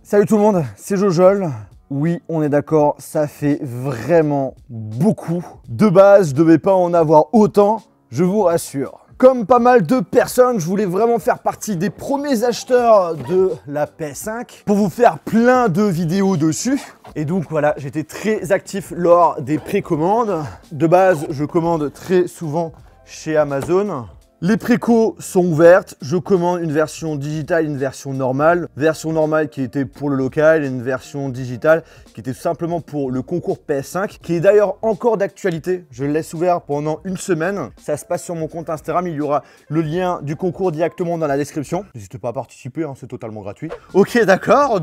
Salut tout le monde, c'est Jojol. Oui, on est d'accord, ça fait vraiment beaucoup. De base, je devais pas en avoir autant, je vous rassure. Comme pas mal de personnes, je voulais vraiment faire partie des premiers acheteurs de la PS5 pour vous faire plein de vidéos dessus. Et donc voilà, j'étais très actif lors des précommandes. De base, je commande très souvent chez Amazon. Les précos sont ouvertes, je commande une version digitale et une version normale. Version normale qui était pour le local et une version digitale qui était tout simplement pour le concours PS5, qui est d'ailleurs encore d'actualité. Je le laisse ouvert pendant une semaine. Ça se passe sur mon compte Instagram, il y aura le lien du concours directement dans la description. N'hésitez pas à participer, hein, c'est totalement gratuit. Ok, d'accord,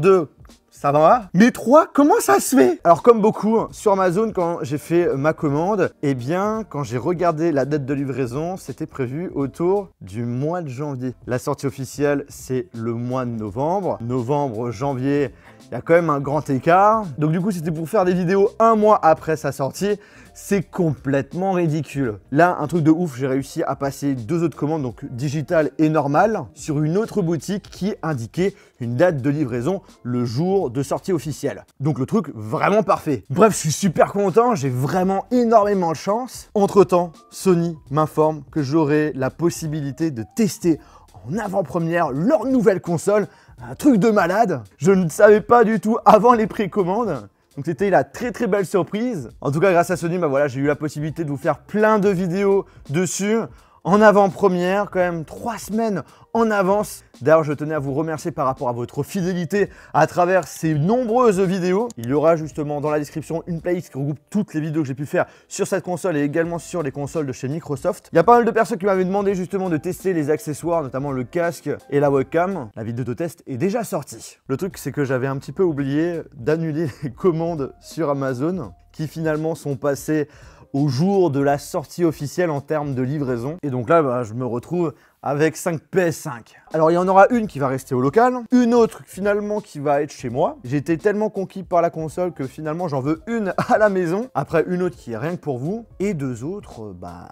ça va. Mais 3, comment ça se fait? Alors comme beaucoup, sur Amazon, quand j'ai fait ma commande, eh bien, quand j'ai regardé la date de livraison, c'était prévu autour du mois de janvier. La sortie officielle, c'est le mois de novembre. Novembre, janvier, il y a quand même un grand écart. Donc du coup, c'était pour faire des vidéos un mois après sa sortie. C'est complètement ridicule. Là, un truc de ouf, j'ai réussi à passer 2 autres commandes, donc digitale et normale, sur une autre boutique qui indiquait une date de livraison le jour de sortie officielle. Donc le truc vraiment parfait. Bref, je suis super content, j'ai vraiment énormément de chance. Entre-temps, Sony m'informe que j'aurai la possibilité de tester en avant-première leur nouvelle console. Un truc de malade. Je ne savais pas du tout avant les précommandes. Donc c'était la très belle surprise. En tout cas, grâce à Sony, bah voilà, j'ai eu la possibilité de vous faire plein de vidéos dessus. En avant-première, quand même 3 semaines en avance. D'ailleurs, je tenais à vous remercier par rapport à votre fidélité à travers ces nombreuses vidéos. Il y aura justement dans la description une playlist qui regroupe toutes les vidéos que j'ai pu faire sur cette console et également sur les consoles de chez Microsoft. Il y a pas mal de personnes qui m'avaient demandé justement de tester les accessoires, notamment le casque et la webcam. La vidéo de test est déjà sortie. Le truc, c'est que j'avais un petit peu oublié d'annuler les commandes sur Amazon qui finalement sont passées au jour de la sortie officielle en termes de livraison. Et donc là, bah, je me retrouve avec 5 PS5. Alors il y en aura une qui va rester au local, une autre finalement qui va être chez moi. J'ai été tellement conquis par la console que finalement j'en veux une à la maison. Après une autre qui est rien que pour vous. Et 2 autres, bah...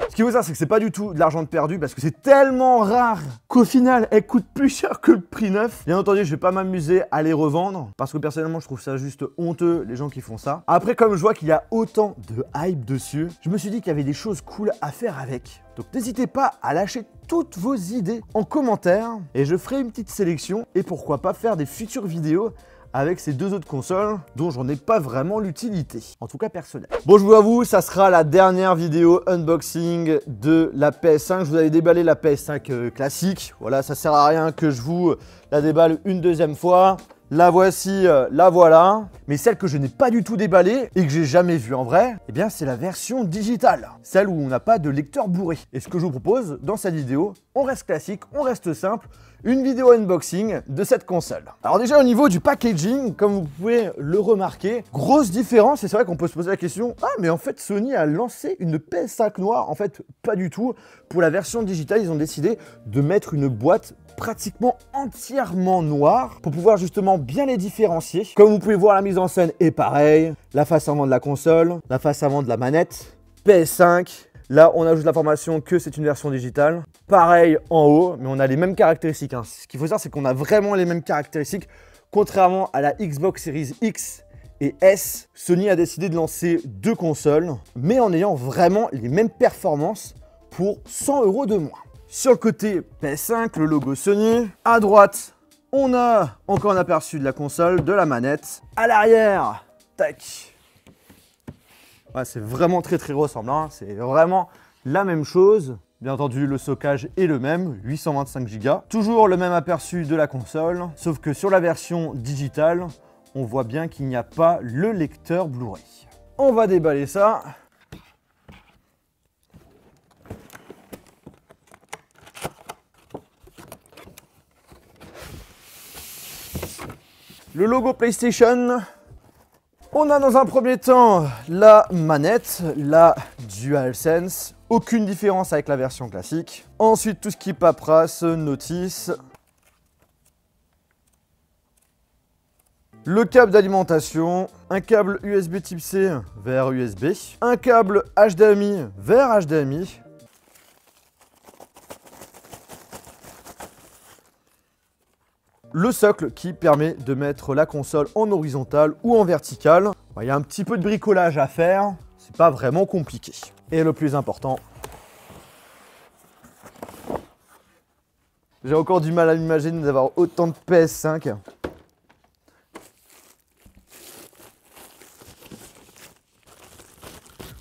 Ce qu'il faut savoir, c'est que c'est pas du tout de l'argent de perdu parce que c'est tellement rare qu'au final, elle coûte plus cher que le prix neuf. Bien entendu, je vais pas m'amuser à les revendre parce que personnellement, je trouve ça juste honteux, les gens qui font ça. Après, comme je vois qu'il y a autant de hype dessus, je me suis dit qu'il y avait des choses cool à faire avec. Donc n'hésitez pas à lâcher toutes vos idées en commentaire et je ferai une petite sélection et pourquoi pas faire des futures vidéos avec ces 2 autres consoles dont j'en ai pas vraiment l'utilité, en tout cas personnelle. Bon, je vous avoue, ça sera la dernière vidéo unboxing de la PS5. Je vous avais déballé la PS5 classique. Voilà, ça sert à rien que je vous la déballe une deuxième fois. La voici, la voilà. Mais celle que je n'ai pas du tout déballée et que j'ai jamais vue en vrai, eh bien c'est la version digitale. Celle où on n'a pas de lecteur Blu-ray. Et ce que je vous propose dans cette vidéo, on reste classique, on reste simple. Une vidéo unboxing de cette console. Alors déjà au niveau du packaging, comme vous pouvez le remarquer, grosse différence et c'est vrai qu'on peut se poser la question, ah mais en fait Sony a lancé une PS5 noire. En fait pas du tout. Pour la version digitale, ils ont décidé de mettre une boîte pratiquement entièrement noire pour pouvoir justement bien les différencier. Comme vous pouvez voir, la mise en scène est pareille. La face avant de la console, la face avant de la manette, PS5. Là, on ajoute l'information que c'est une version digitale. Pareil en haut, mais on a les mêmes caractéristiques. Hein. Ce qu'il faut savoir, c'est qu'on a vraiment les mêmes caractéristiques. Contrairement à la Xbox Series X et S, Sony a décidé de lancer 2 consoles, mais en ayant vraiment les mêmes performances pour 100 € de moins. Sur le côté PS5, le logo Sony. À droite, on a encore un aperçu de la console, de la manette. À l'arrière, tac. Ouais, c'est vraiment très ressemblant, hein. C'est vraiment la même chose. Bien entendu, le stockage est le même, 825 Go. Toujours le même aperçu de la console, sauf que sur la version digitale, on voit bien qu'il n'y a pas le lecteur Blu-ray. On va déballer ça. Le logo PlayStation. On a dans un premier temps la manette, la DualSense. Aucune différence avec la version classique. Ensuite, tout ce qui est paperasse, notice. Le câble d'alimentation, un câble USB type C vers USB, un câble HDMI vers HDMI, le socle qui permet de mettre la console en horizontal ou en verticale. Il y a un petit peu de bricolage à faire, c'est pas vraiment compliqué. Et le plus important, j'ai encore du mal à m'imaginer d'avoir autant de PS5.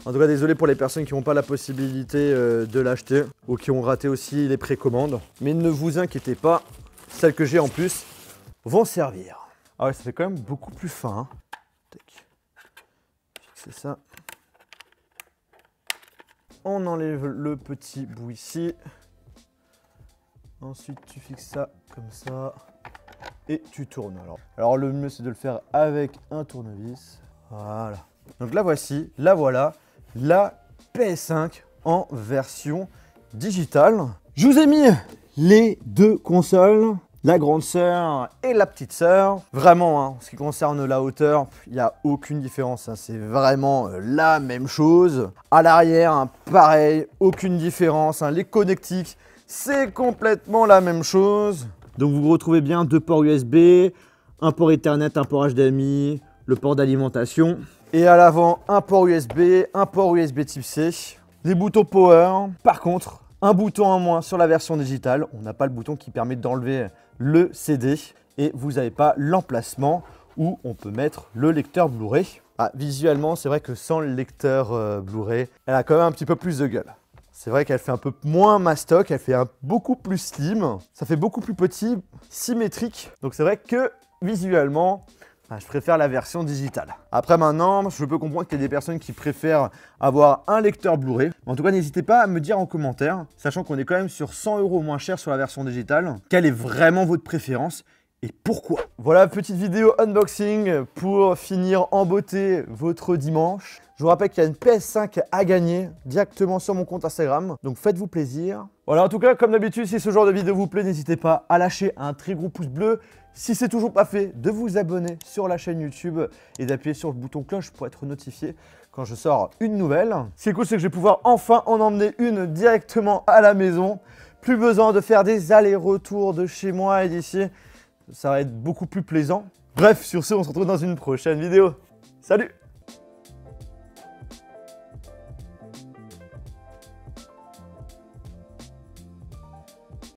En tout cas, désolé pour les personnes qui n'ont pas la possibilité de l'acheter ou qui ont raté aussi les précommandes. Mais ne vous inquiétez pas, celles que j'ai en plus vont servir. Ah ouais, ça fait quand même beaucoup plus fin. C'est ça. On enlève le petit bout ici. Ensuite, tu fixes ça comme ça. Et tu tournes. Alors le mieux, c'est de le faire avec un tournevis. Voilà. Donc la voici, la voilà. La PS5 en version digitale. Je vous ai mis les deux consoles, la grande sœur et la petite sœur. Vraiment, en ce qui concerne la hauteur, il n'y a aucune différence. C'est vraiment la même chose. À l'arrière, pareil, aucune différence. Les connectiques, c'est complètement la même chose. Donc vous retrouvez bien deux ports USB, un port Ethernet, un port HDMI, le port d'alimentation. Et à l'avant, un port USB, un port USB type C, des boutons power. Par contre, un bouton en moins sur la version digitale. On n'a pas le bouton qui permet d'enlever le CD. Et vous n'avez pas l'emplacement où on peut mettre le lecteur Blu-ray. Visuellement, c'est vrai que sans le lecteur Blu-ray, elle a quand même un petit peu plus de gueule. C'est vrai qu'elle fait un peu moins mastoc, elle fait beaucoup plus slim. Ça fait beaucoup plus petit, symétrique. Donc c'est vrai que visuellement, je préfère la version digitale. Après maintenant, je peux comprendre qu'il y a des personnes qui préfèrent avoir un lecteur Blu-ray. En tout cas, n'hésitez pas à me dire en commentaire, sachant qu'on est quand même sur 100 € moins cher sur la version digitale, quelle est vraiment votre préférence et pourquoi. Voilà, petite vidéo unboxing pour finir en beauté votre dimanche. Je vous rappelle qu'il y a une PS5 à gagner directement sur mon compte Instagram, donc faites-vous plaisir. Voilà, en tout cas, comme d'habitude, si ce genre de vidéo vous plaît, n'hésitez pas à lâcher un très gros pouce bleu. Si c'est toujours pas fait, de vous abonner sur la chaîne YouTube et d'appuyer sur le bouton cloche pour être notifié quand je sors une nouvelle. Ce qui est cool, c'est que je vais pouvoir enfin en emmener une directement à la maison. Plus besoin de faire des allers-retours de chez moi et d'ici. Ça va être beaucoup plus plaisant. Bref, sur ce, on se retrouve dans une prochaine vidéo. Salut!